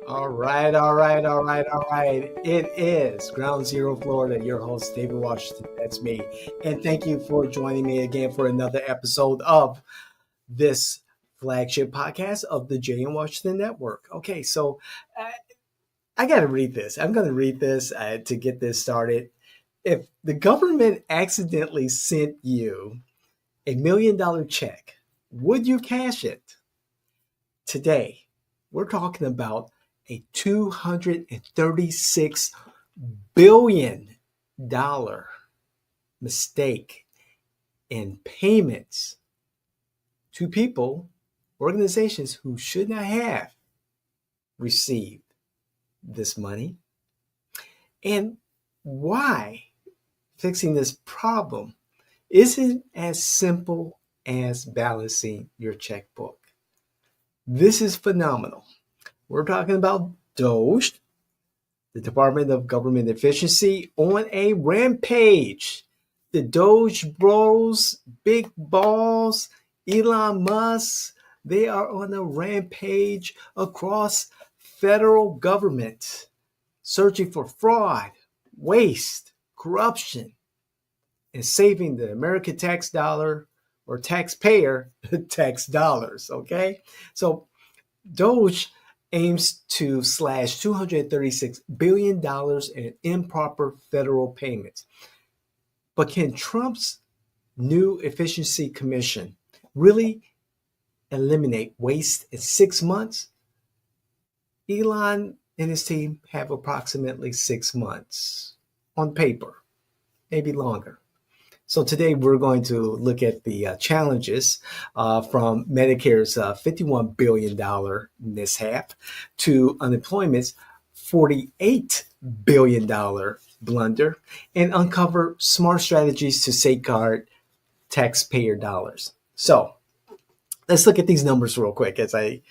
All right. It is Ground Zero Florida, your host, David Washington. That's me. And thank you for joining me again for another episode of this flagship podcast of the Jay and Washington Network. Okay, so uh, I got to read this. I'm going to read this to get this started. If the government accidentally sent you $1 million check, would you cash it? Today, we're talking about a $236 billion mistake in payments to people, organizations who should not have received this money, and why fixing this problem isn't as simple as balancing your checkbook. This is phenomenal. We're talking about DOGE, the Department of Government Efficiency, on a rampage. The DOGE bros, big balls, Elon Musk, they are on a rampage across federal government, searching for fraud, waste, corruption, and saving the American tax dollar or taxpayer tax dollars. Okay. So DOGE aims to slash $236 billion in improper federal payments. But can Trump's new efficiency commission really eliminate waste in 6 months? Elon and his team have approximately 6 months on paper, maybe longer. So today we're going to look at the challenges from Medicare's $51 billion mishap to unemployment's $48 billion blunder, and uncover smart strategies to safeguard taxpayer dollars. So let's look at these numbers real quick as I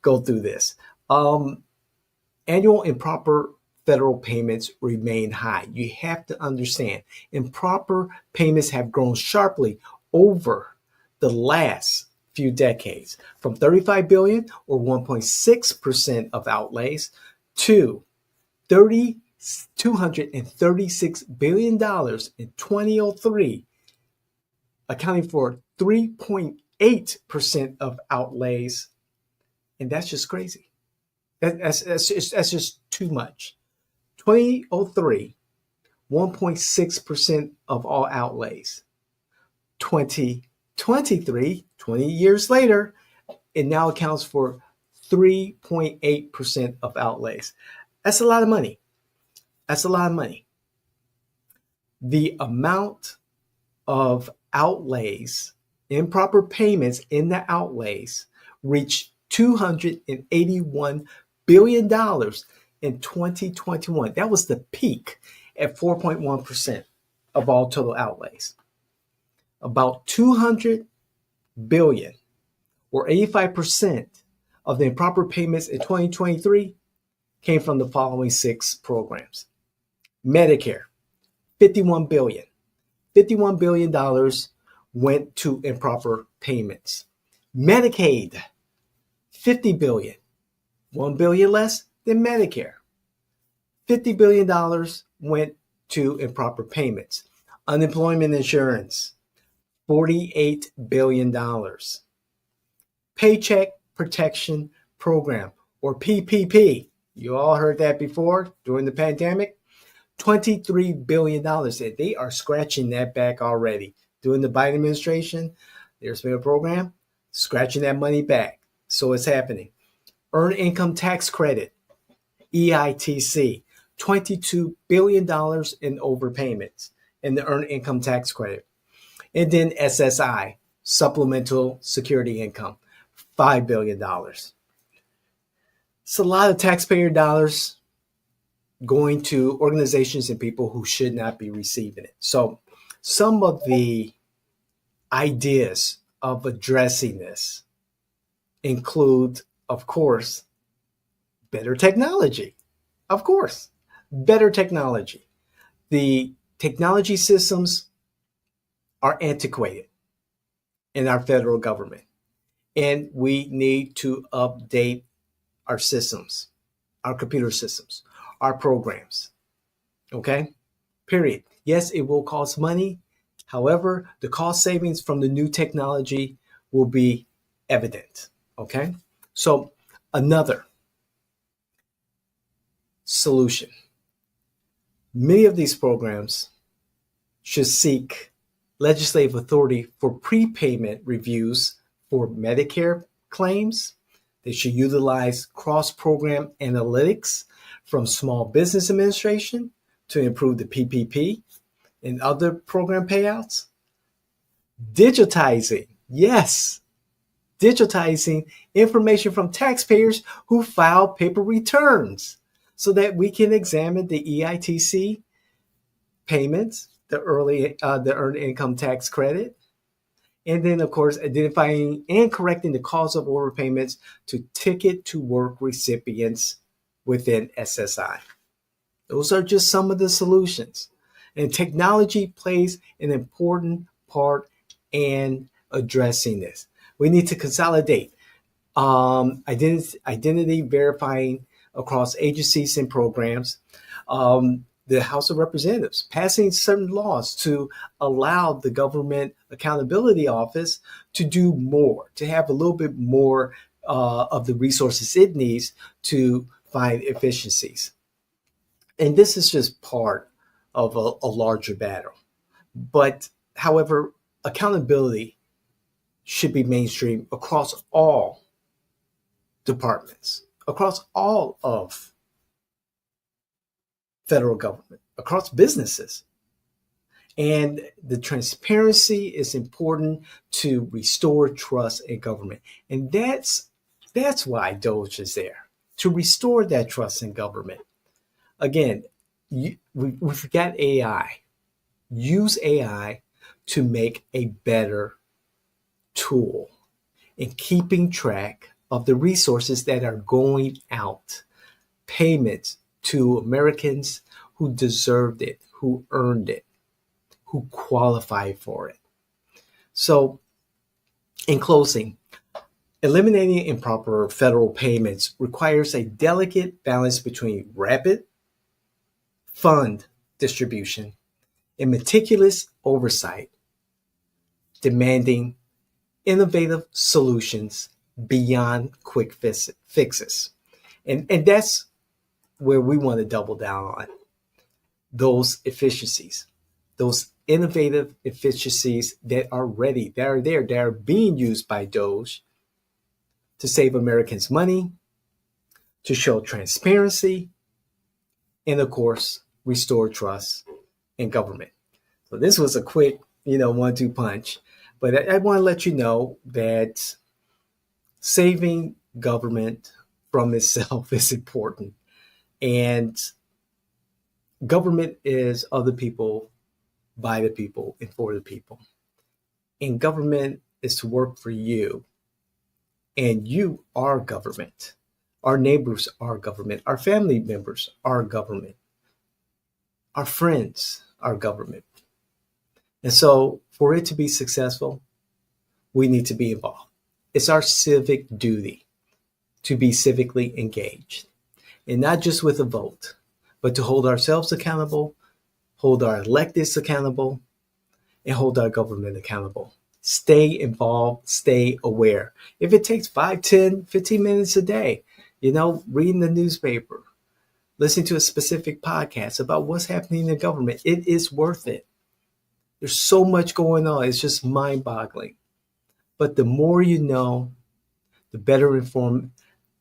go through this. Annual improper federal payments remain high. You have to understand, improper payments have grown sharply over the last few decades, from 35 billion or 1.6% of outlays to 236 billion dollars in 2003, accounting for 3.8% of outlays, and that's just crazy. That's just too much. 2003, 1.6% of all outlays. 2023, 20 years later, it now accounts for 3.8% of outlays. That's a lot of money. That's a lot of money. The amount of outlays, improper payments in the outlays, reached $281 billion in 2021. That was the peak at 4.1% of all total outlays. About 200 billion or 85% of the improper payments in 2023 came from the following 6 programs. Medicare, 51 billion. $51 billion went to improper payments. Medicaid, 50 billion. 1 billion less than Medicare. $50 billion went to improper payments. Unemployment insurance, $48 billion. Paycheck Protection Program, or PPP. You all heard that before during the pandemic. $23 billion. And they are scratching that back already. During the Biden administration, there's been a program scratching that money back. So it's happening. Earned Income Tax Credit, EITC, $22 billion in overpayments in the Earned Income Tax Credit. And then SSI, Supplemental Security Income, $5 billion. It's a lot of taxpayer dollars going to organizations and people who should not be receiving it. So some of the ideas of addressing this include, of course, better technology. Of course, better technology. The technology systems are antiquated in our federal government, and we need to update our systems, our computer systems, our programs. Okay? Period. Yes, it will cost money. However, the cost savings from the new technology will be evident. Okay? So, another solution. Many of these programs should seek legislative authority for prepayment reviews for Medicare claims. They should utilize cross-program analytics from Small Business Administration to improve the PPP and other program payouts. Digitizing, yes, digitizing information from taxpayers who file paper returns so that we can examine the EITC payments, the earned income tax credit, and then of course identifying and correcting the cause of overpayments to ticket to work recipients within SSI. Those are just some of the solutions. And technology plays an important part in addressing this. We need to consolidate identity verifying across agencies and programs. The House of Representatives passing certain laws to allow the Government Accountability Office to do more, to have a little bit more of the resources it needs to find efficiencies. And this is just part of a larger battle. But however, accountability should be mainstream across all departments, across all of federal government, across businesses. And the transparency is important to restore trust in government. And that's why DOGE is there, to restore that trust in government. Again, we forgot AI. Use AI to make a better tool in keeping track of the resources that are going out, payments to Americans who deserved it, who earned it, who qualified for it. So, in closing, eliminating improper federal payments requires a delicate balance between rapid fund distribution and meticulous oversight, demanding innovative solutions beyond quick fixes. And that's where we want to double down on those efficiencies, those innovative efficiencies that are ready, that are there, that are being used by DOGE to save Americans money, to show transparency, and of course, restore trust in government. So this was a quick, 1-2 punch, but I want to let you know that saving government from itself is important. And government is of the people, by the people, and for the people. And government is to work for you. And you are government. Our neighbors are government. Our family members are government. Our friends are government. And so for it to be successful, we need to be involved. It's our civic duty to be civically engaged. And not just with a vote, but to hold ourselves accountable, hold our electeds accountable, and hold our government accountable. Stay involved, stay aware. If it takes 5, 10, 15 minutes a day, reading the newspaper, listening to a specific podcast about what's happening in government, it is worth it. There's so much going on. It's just mind-boggling. But the more you know, the better informed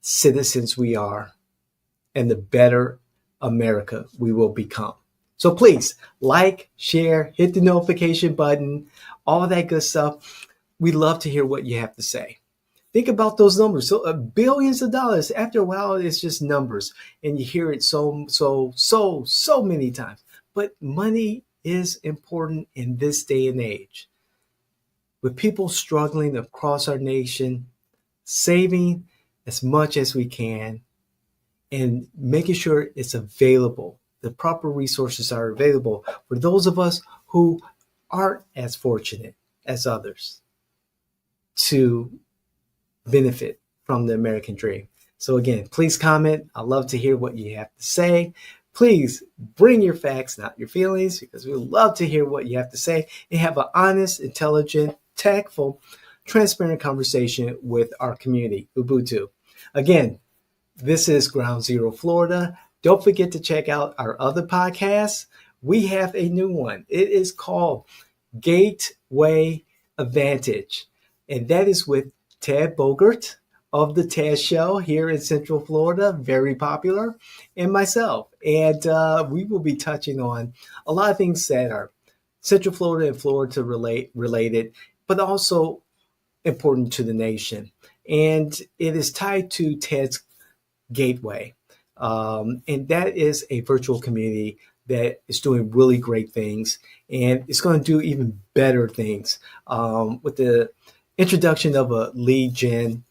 citizens we are, and the better America we will become. So please like, share, hit the notification button, all that good stuff. We love to hear what you have to say. Think about those numbers. So billions of dollars. After a while, it's just numbers, and you hear it so many times. But money is important in this day and age. With people struggling across our nation, saving as much as we can, and making sure it's available. The proper resources are available for those of us who aren't as fortunate as others to benefit from the American dream. So again, please comment. I love to hear what you have to say. Please bring your facts, not your feelings, because we love to hear what you have to say and have an honest, intelligent, tactful, transparent conversation with our community, Ubuntu. Again, this is Ground Zero Florida. Don't forget to check out our other podcasts. We have a new one. It is called Gateway Advantage, and that is with Ted Bogert of the Tad Show here in Central Florida, very popular, and myself. And we will be touching on a lot of things that are Central Florida and Florida related, but also important to the nation. And it is tied to Ted's Gateway. And that is a virtual community that is doing really great things, and it's going to do even better things with the introduction of a lead gen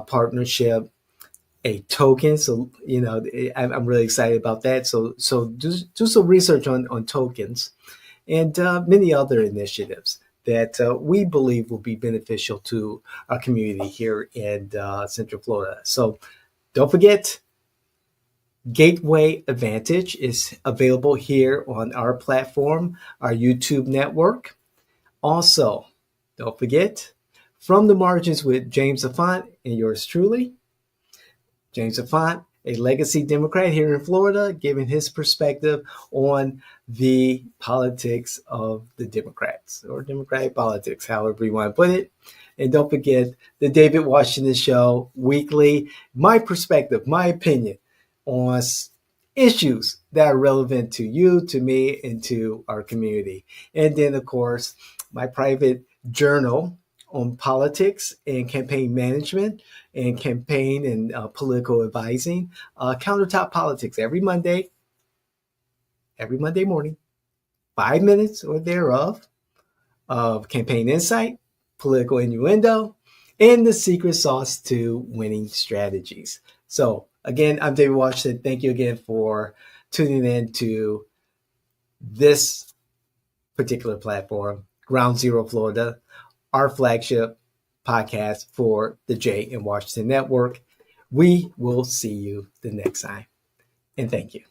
partnership, a token. So, I'm really excited about that. So do some research on tokens and many other initiatives that we believe will be beneficial to our community here in Central Florida. So don't forget, Gateway Advantage is available here on our platform, our YouTube network. Also, don't forget, From the Margins with James Affont and yours truly, James Affont, a legacy Democrat here in Florida, giving his perspective on the politics of the Democrats, or Democratic politics, however you want to put it. And don't forget the David Washington Show weekly, my perspective, my opinion on issues that are relevant to you, to me, and to our community. And then, of course, my private journal on politics and campaign management and campaign and political advising, Countertop Politics, every Monday morning, 5 minutes or thereof of campaign insight, political innuendo, and the secret sauce to winning strategies. So again, I'm David Washington. Thank you again for tuning in to this particular platform, Ground Zero Florida, our flagship podcast for the Jay and Washington Network. We will see you the next time. And thank you.